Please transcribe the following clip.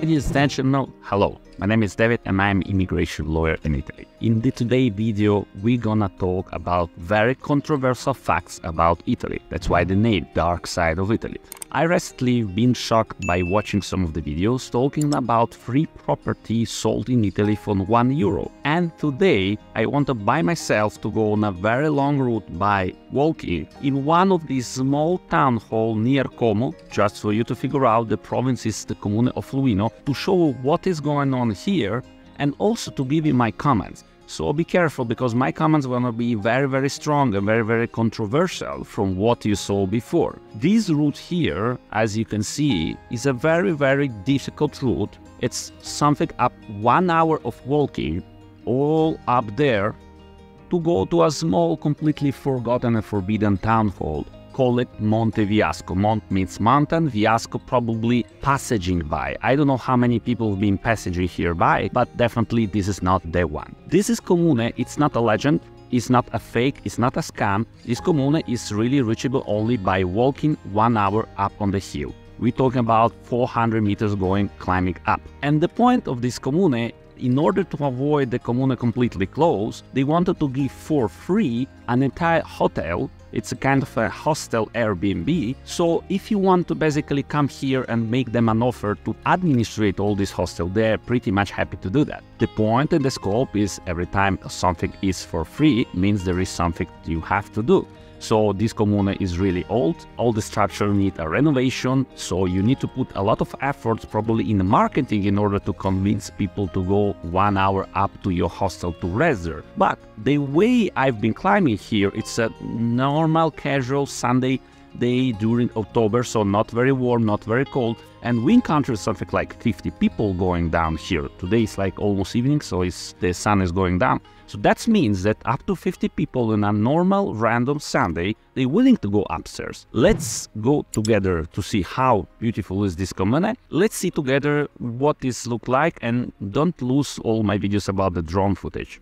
Ladies and gentlemen, hello. My name is David and I'm an immigration lawyer in Italy. In the today video, we're gonna talk about very controversial facts about Italy. That's why the name, Dark Side of Italy. I recently been shocked by watching some of the videos talking about free property sold in Italy for €1. And today, I want to buy myself to go on a very long route by walking in one of these small town hall near Como, just for you to figure out the province is the Commune of Luino, to show what is going on here and also to give you my comments. So be careful because my comments are going to be very strong and very controversial from what you saw before. This route here, as you can see, is a very difficult route. It's something up 1 hour of walking all up there to go to a small, completely forgotten and forbidden town hall. Call it Monte Viasco. Mont means mountain, Viasco probably passaging by. I don't know how many people have been passaging here by, but definitely this is not the one. This is Comune, it's not a legend, it's not a fake, it's not a scam. This Comune is really reachable only by walking 1 hour up on the hill. We're talking about 400 meters climbing up. And the point of this Comune, in order to avoid the Comune completely closed, they wanted to give for free an entire hotel. It's a kind of a hostel Airbnb. So if you want to basically come here and make them an offer to administrate all this hostel, they're pretty much happy to do that. The point and the scope is every time something is for free means there is something you have to do. So this Comune is really old, all the structure need a renovation, so you need to put a lot of efforts probably in the marketing in order to convince people to go 1 hour up to your hostel to rest there. But the way I've been climbing here, it's a normal casual Sunday day during October, so not very warm, not very cold, and we encountered something like 50 people going down here. Today it's like almost evening, so the sun is going down. So that means that up to 50 people on a normal random Sunday, they're willing to go upstairs. Let's go together to see how beautiful is this Comune. Let's see together what this look like, and don't lose all my videos about the drone footage.